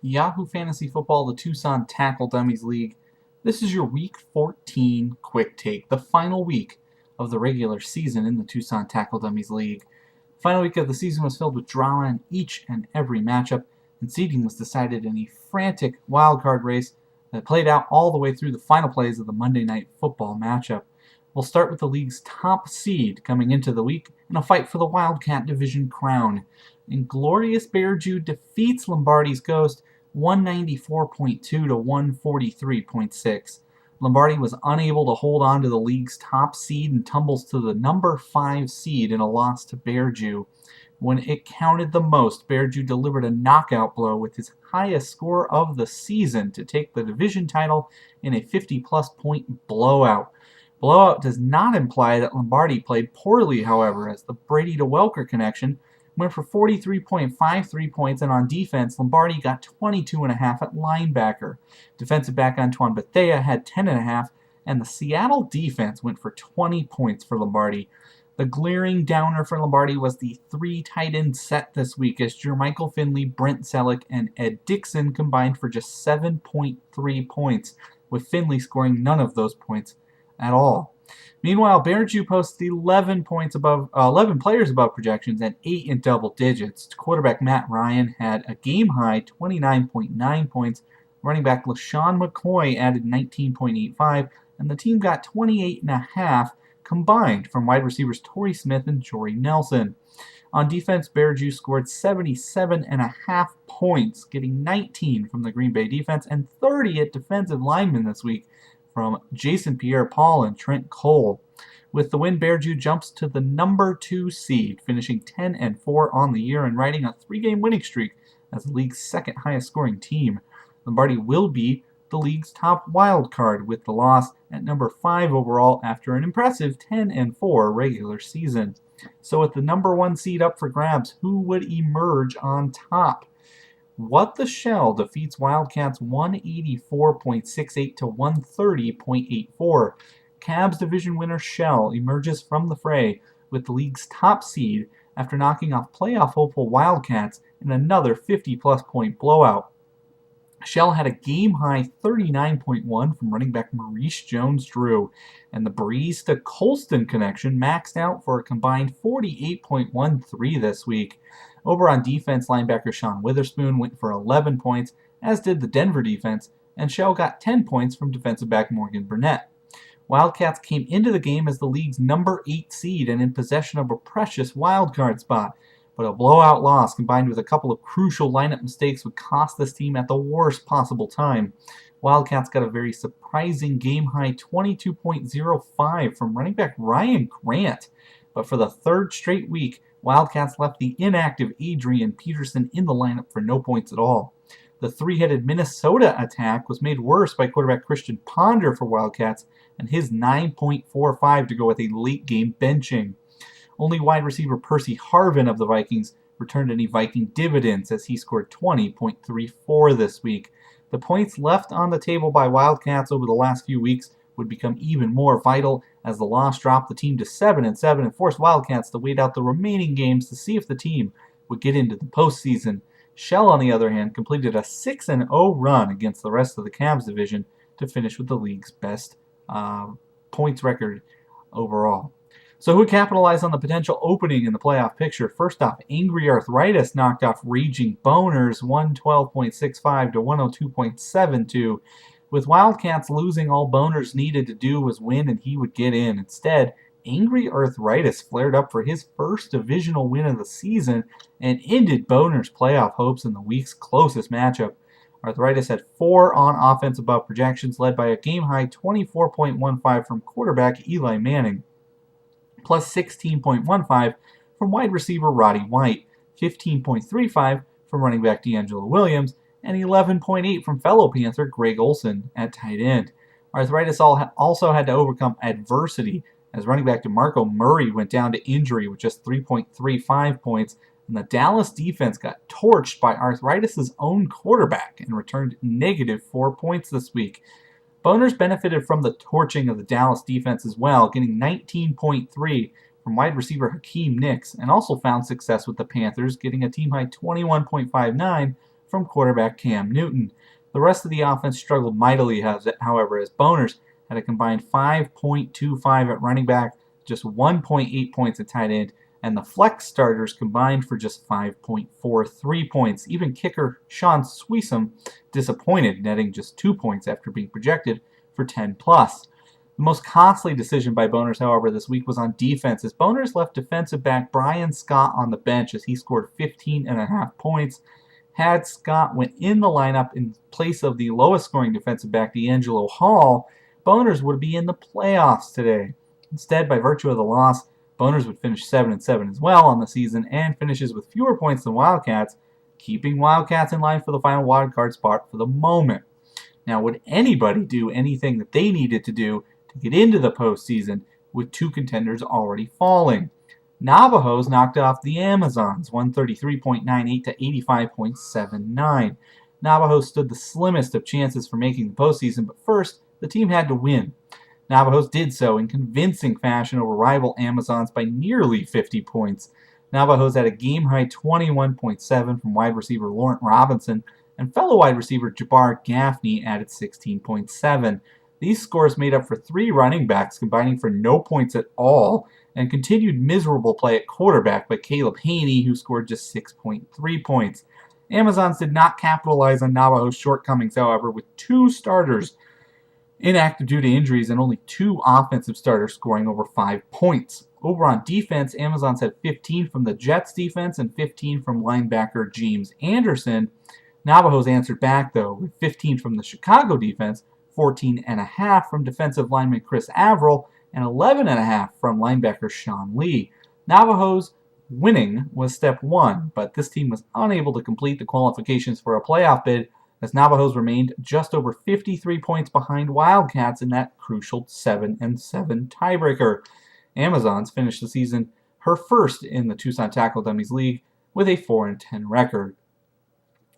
Yahoo Fantasy Football, the Tucson Tackle Dummies League. This is your Week 14 quick take, the final week of the regular season in the Tucson Tackle Dummies League. The final week of the season was filled with drama in each and every matchup, and seeding was decided in a frantic wildcard race that played out all the way through the final plays of the Monday Night Football matchup. We'll start with the league's top seed coming into the week in a fight for the Wildcat Division crown. Inglorious Bear Jew defeats Lombardi's Ghost 194.2 to 143.6. Lombardi was unable to hold on to the league's top seed and tumbles to the number 5 seed in a loss to Bear Jew. When it counted the most, Bear Jew delivered a knockout blow with his highest score of the season to take the division title in a 50-plus point blowout. Blowout does not imply that Lombardi played poorly, however, as the Brady to Welker connection went for 43.53 points, and on defense, Lombardi got 22.5 at linebacker. Defensive back Antoine Bethea had 10.5, and the Seattle defense went for 20 points for Lombardi. The glaring downer for Lombardi was the 3 tight end set this week, as Jermichael Finley, Brent Selleck, and Ed Dixon combined for just 7.3 points, with Finley scoring none of those points at all. Meanwhile, Bear Jew posted 11 players above projections and 8 in double digits. Quarterback Matt Ryan had a game-high 29.9 points. Running back LaShawn McCoy added 19.85, and the team got 28.5 combined from wide receivers Torrey Smith and Jory Nelson. On defense, Bear Jew scored 77.5 points, getting 19 from the Green Bay defense and 30 at defensive linemen this week from Jason Pierre-Paul and Trent Cole. With the win, Bear Jew jumps to the number 2 seed, finishing 10-4 on the year and riding a 3-game winning streak as the league's second highest scoring team. Lombardi will be the league's top wild card, with the loss at number 5 overall after an impressive 10-4 regular season. So with the number 1 seed up for grabs, who would emerge on top? What the Shell defeats Wildcats 184.68 to 130.84. Cavs division winner Shell emerges from the fray with the league's top seed after knocking off playoff hopeful Wildcats in another 50-plus point blowout. Shell had a game-high 39.1 from running back Maurice Jones-Drew, and the Breeze to Colston connection maxed out for a combined 48.13 this week. Over on defense, linebacker Sean Witherspoon went for 11 points, as did the Denver defense, and Shell got 10 points from defensive back Morgan Burnett. Wildcats came into the game as the league's number 8 seed and in possession of a precious wildcard spot, but a blowout loss combined with a couple of crucial lineup mistakes would cost this team at the worst possible time. Wildcats got a very surprising game-high 22.05 from running back Ryan Grant, but for the 3rd straight week, Wildcats left the inactive Adrian Peterson in the lineup for no points at all. The 3-headed Minnesota attack was made worse by quarterback Christian Ponder for Wildcats and his 9.45 to go with a late-game benching. Only wide receiver Percy Harvin of the Vikings returned any Viking dividends as he scored 20.34 this week. The points left on the table by Wildcats over the last few weeks would become even more vital as the loss dropped the team to 7-7 and forced Wildcats to wait out the remaining games to see if the team would get into the postseason. Shell, on the other hand, completed a 6-0 run against the rest of the Cavs division to finish with the league's best points record overall. So who capitalized on the potential opening in the playoff picture? First off, Angry Arthritis knocked off Raging Boners 112.65 to 102.72. With Wildcats losing, all Boners needed to do was win and he would get in. Instead, Angry Arthritis flared up for his first divisional win of the season and ended Boners' playoff hopes in the week's closest matchup. Arthritis had 4 on offense above projections, led by a game-high 24.15 from quarterback Eli Manning, plus 16.15 from wide receiver Roddy White, 15.35 from running back D'Angelo Williams, and 11.8 from fellow Panther Greg Olson at tight end. Arthritis also had to overcome adversity as running back DeMarco Murray went down to injury with just 3.35 points, and the Dallas defense got torched by Arthritis' own quarterback and returned negative 4 points this week. Boners benefited from the torching of the Dallas defense as well, getting 19.3 from wide receiver Hakeem Nicks, and also found success with the Panthers, getting a team-high 21.59 from quarterback Cam Newton. The rest of the offense struggled mightily, however, as Boners had a combined 5.25 at running back, just 1.8 points at tight end, and the flex starters combined for just 5.43 points. Even kicker Sean Sweesum disappointed, netting just 2 points after being projected for 10 plus. The most costly decision by Boners, however, this week was on defense, as Boners left defensive back Brian Scott on the bench as he scored 15.5 points. Had Scott went in the lineup in place of the lowest scoring defensive back, D'Angelo Hall, Boners would be in the playoffs today. Instead, by virtue of the loss, Boners would finish 7-7 as well on the season and finishes with fewer points than Wildcats, keeping Wildcats in line for the final wildcard spot for the moment. Now, would anybody do anything that they needed to do to get into the postseason with two contenders already falling? Navajos knocked off the Amazons, 133.98 to 85.79. Navajos stood the slimmest of chances for making the postseason, but first, the team had to win. Navajos did so in convincing fashion over rival Amazons by nearly 50 points. Navajos had a game-high 21.7 from wide receiver Laurent Robinson, and fellow wide receiver Jabbar Gaffney added 16.7. These scores made up for three running backs combining for no points at all, and continued miserable play at quarterback by Caleb Haney, who scored just 6.3 points. Amazons did not capitalize on Navajo's shortcomings, however, with two starters inactive due to injuries and only two offensive starters scoring over 5 points. Over on defense, Amazons had 15 from the Jets defense and 15 from linebacker James Anderson. Navajos answered back, though, with 15 from the Chicago defense, 14.5 from defensive lineman Chris Averill, and 11.5 from linebacker Sean Lee. Navajos winning was step one, but this team was unable to complete the qualifications for a playoff bid as Navajos remained just over 53 points behind Wildcats in that crucial 7-7 tiebreaker. Amazons finished the season her first in the Tucson Tackle Dummies League with a 4-10 record.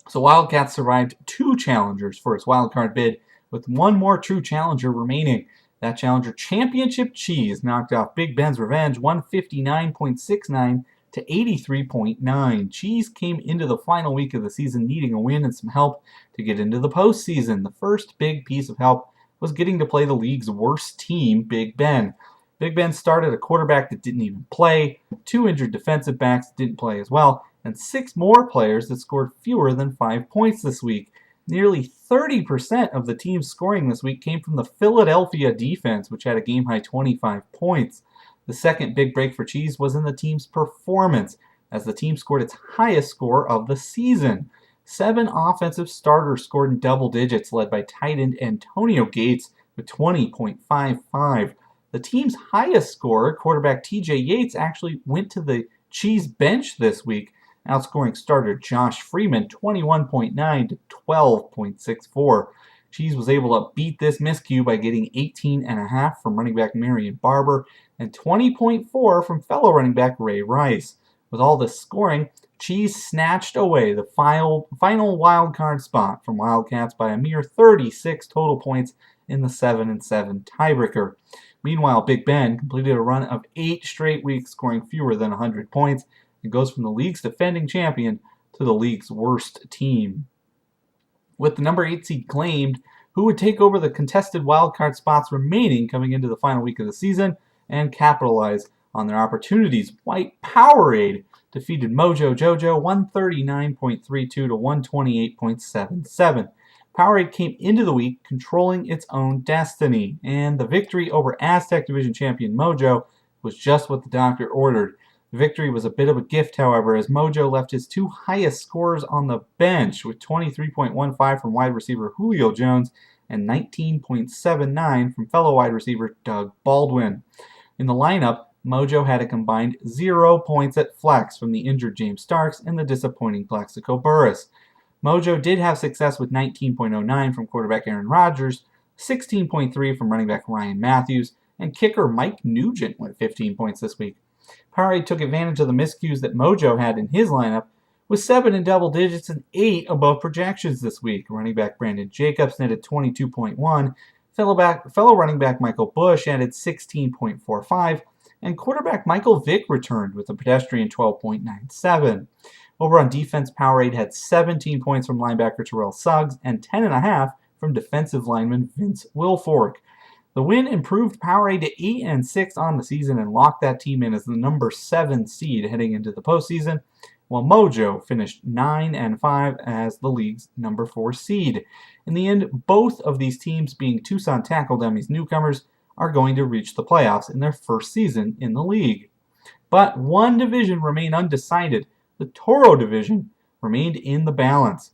So Wildcats survived two challengers for its wildcard bid, with one more true challenger remaining. That challenger, Championship Cheese, knocked off Big Ben's Revenge 159.69 to 83.9. Cheese came into the final week of the season needing a win and some help to get into the postseason. The first big piece of help was getting to play the league's worst team, Big Ben. Big Ben started a quarterback that didn't even play, two injured defensive backs that didn't play as well, and six more players that scored fewer than 5 points this week. Nearly 30% of the team's scoring this week came from the Philadelphia defense, which had a game-high 25 points. The second big break for Cheese was in the team's performance, as the team scored its highest score of the season. 7 offensive starters scored in double digits, led by tight end Antonio Gates with 20.55. The team's highest scorer, quarterback TJ Yates, actually went to the Cheese bench this week, outscoring starter Josh Freeman 21.9 to 12.64. Cheese was able to beat this miscue by getting 18.5 from running back Marion Barber and 20.4 from fellow running back Ray Rice. With all this scoring, Cheese snatched away the final wildcard spot from Wildcats by a mere 36 total points in the 7-7 tiebreaker. Meanwhile, Big Ben completed a run of 8 straight weeks scoring fewer than 100 points, and goes from the league's defending champion to the league's worst team. With the number 8 seed claimed, who would take over the contested wildcard spots remaining coming into the final week of the season and capitalize on their opportunities? White Powerade defeated Mojo Jojo 139.32 to 128.77. Powerade came into the week controlling its own destiny, and the victory over Aztec Division champion Mojo was just what the doctor ordered. The victory was a bit of a gift, however, as Mojo left his two highest scorers on the bench, with 23.15 from wide receiver Julio Jones and 19.79 from fellow wide receiver Doug Baldwin. In the lineup, Mojo had a combined 0 points at flex from the injured James Starks and the disappointing Plaxico Burress. Mojo did have success with 19.09 from quarterback Aaron Rodgers, 16.3 from running back Ryan Matthews, and kicker Mike Nugent with 15 points this week. Powerade took advantage of the miscues that Mojo had in his lineup, with 7 in double digits and 8 above projections this week. Running back Brandon Jacobs netted 22.1, fellow running back Michael Bush added 16.45, and quarterback Michael Vick returned with a pedestrian 12.97. Over on defense, Powerade had 17 points from linebacker Terrell Suggs and 10.5 from defensive lineman Vince Wilfork. The win improved Powerade to 8-6 on the season and locked that team in as the number 7 seed heading into the postseason, while Mojo finished 9-5 as the league's number 4 seed. In the end, both of these teams, being Tucson Tackle Dummies newcomers, are going to reach the playoffs in their first season in the league. But one division remained undecided. The Toro division remained in the balance.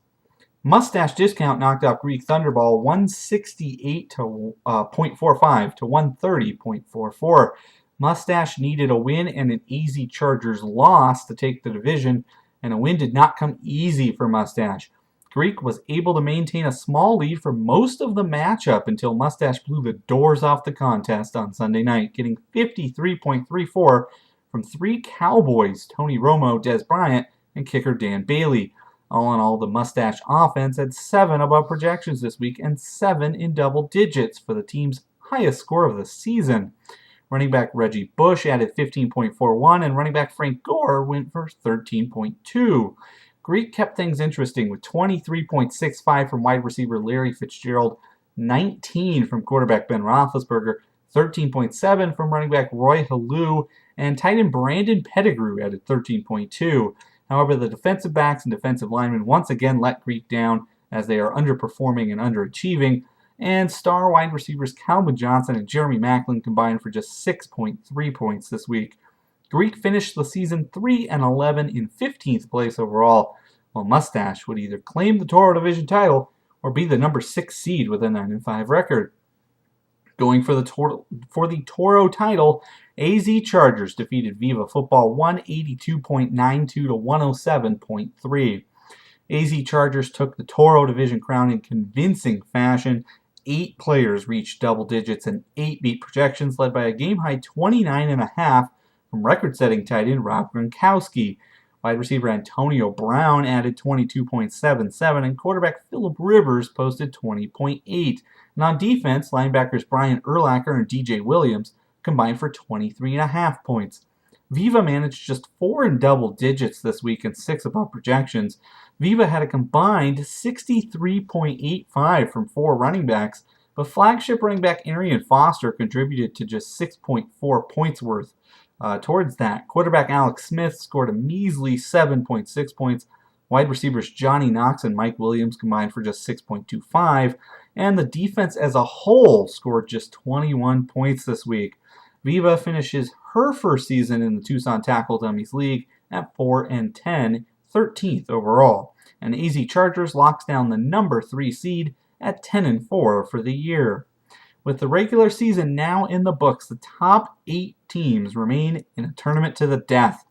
Mustache Discount knocked off Greek Thunderball 168.45 to 130.44. Mustache needed a win and an easy Chargers loss to take the division, and a win did not come easy for Mustache. Greek was able to maintain a small lead for most of the matchup until Mustache blew the doors off the contest on Sunday night, getting 53.34 from 3 Cowboys, Tony Romo, Des Bryant, and kicker Dan Bailey. All in all, the Mustache offense had 7 above projections this week and 7 in double digits for the team's highest score of the season. Running back Reggie Bush added 15.41, and running back Frank Gore went for 13.2. Greek kept things interesting with 23.65 from wide receiver Larry Fitzgerald, 19 from quarterback Ben Roethlisberger, 13.7 from running back Roy Halou, and tight end Brandon Pettigrew added 13.2. However, the defensive backs and defensive linemen once again let Greek down as they are underperforming and underachieving, and star wide receivers Calvin Johnson and Jeremy Maclin combined for just 6.3 points this week. Greek finished the season 3-11 in 15th place overall, while Mustache would either claim the Toro Division title or be the number 6 seed with a 9-5 record. Going for the Toro title, AZ Chargers defeated Viva Football 182.92 to 107.3. AZ Chargers took the Toro Division crown in convincing fashion. 8 players reached double digits and 8 beat projections, led by a game-high 29.5 from record-setting tight end Rob Gronkowski. Wide receiver Antonio Brown added 22.77, and quarterback Phillip Rivers posted 20.8. And on defense, linebackers Brian Urlacher and DJ Williams combined for 23.5 points. Viva managed just 4 in double digits this week and 6 above projections. Viva had a combined 63.85 from 4 running backs, but flagship running back Arian Foster contributed to just 6.4 points worth. Towards that, quarterback Alex Smith scored a measly 7.6 points. Wide receivers Johnny Knox and Mike Williams combined for just 6.25, and the defense as a whole scored just 21 points this week. Viva finishes her first season in the Tucson Tackle Dummies League at 4-10, 13th overall, and AZ Chargers locks down the number 3 seed at 10-4 for the year. With the regular season now in the books, the top 8 teams remain in a tournament to the death.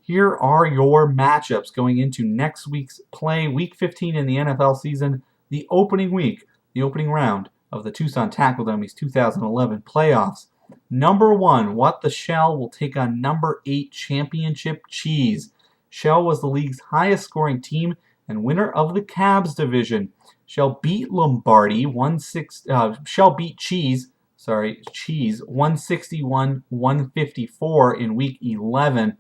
Here are your matchups going into next week's play, Week 15 in the NFL season, the opening week, the opening round of the Tucson Tackle Dummies 2011 playoffs. Number 1, What the Shell will take on number 8 Championship Cheese. Shell was the league's highest scoring team and winner of the Cavs division. Shell beat Cheese 161-154 in Week 11.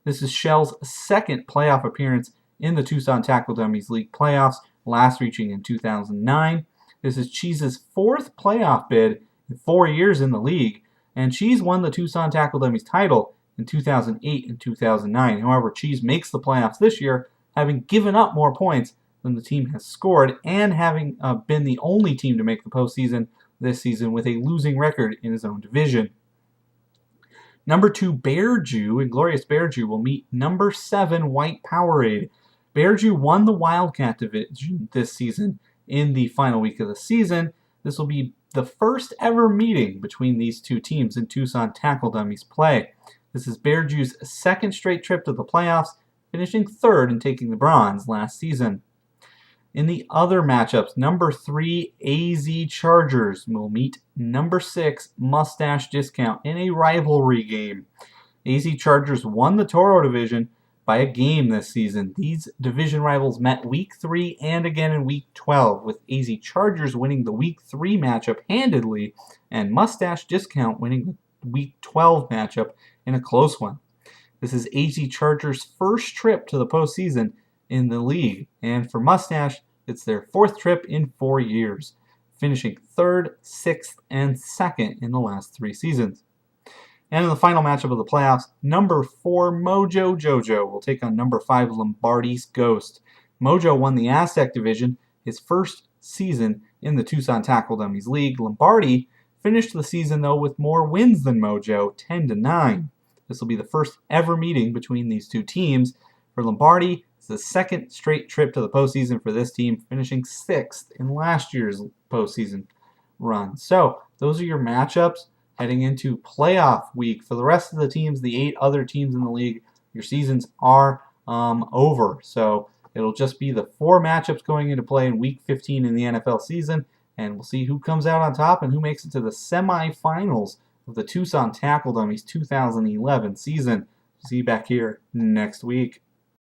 This is Shell's second playoff appearance in the Tucson Tackle Dummies League playoffs, last reaching in 2009. This is Cheese's 4th playoff bid in 4 years in the league, and Cheese won the Tucson Tackle Dummies title in 2008 and 2009. However, Cheese makes the playoffs this year, having given up more points than the team has scored, and having been the only team to make the postseason this season with a losing record in his own division. Number 2, Bear Jew, Inglorious Bear Jew, will meet number 7, White Powerade. Bear Jew won the Wildcat division this season in the final week of the season. This will be the first ever meeting between these two teams in Tucson Tackle Dummies play. This is Bear Jew's 2nd straight trip to the playoffs, finishing 3rd and taking the bronze last season. In the other matchups, number 3 AZ Chargers will meet number 6 Mustache Discount in a rivalry game. AZ Chargers won the Toro division by a game this season. These division rivals met Week 3 and again in Week 12, with AZ Chargers winning the Week 3 matchup handedly and Mustache Discount winning the Week 12 matchup in a close one. This is AZ Chargers' first trip to the postseason in the league. And for Mustache, it's their 4th trip in 4 years, finishing 3rd, 6th, and 2nd in the last 3 seasons. And in the final matchup of the playoffs, number 4 Mojo Jojo will take on number 5 Lombardi's Ghost. Mojo won the Aztec division, his first season in the Tucson Tackle Dummies League. Lombardi finished the season, though, with more wins than Mojo, 10-9. This will be the first ever meeting between these two teams. For Lombardi, it's the 2nd straight trip to the postseason for this team, finishing 6th in last year's postseason run. So those are your matchups heading into playoff week. For the rest of the teams, the 8 other teams in the league, your seasons are over. So it'll just be the 4 matchups going into play in Week 15 in the NFL season, and we'll see who comes out on top and who makes it to the semifinals of the Tucson Tackle Dummies 2011 season. See you back here next week.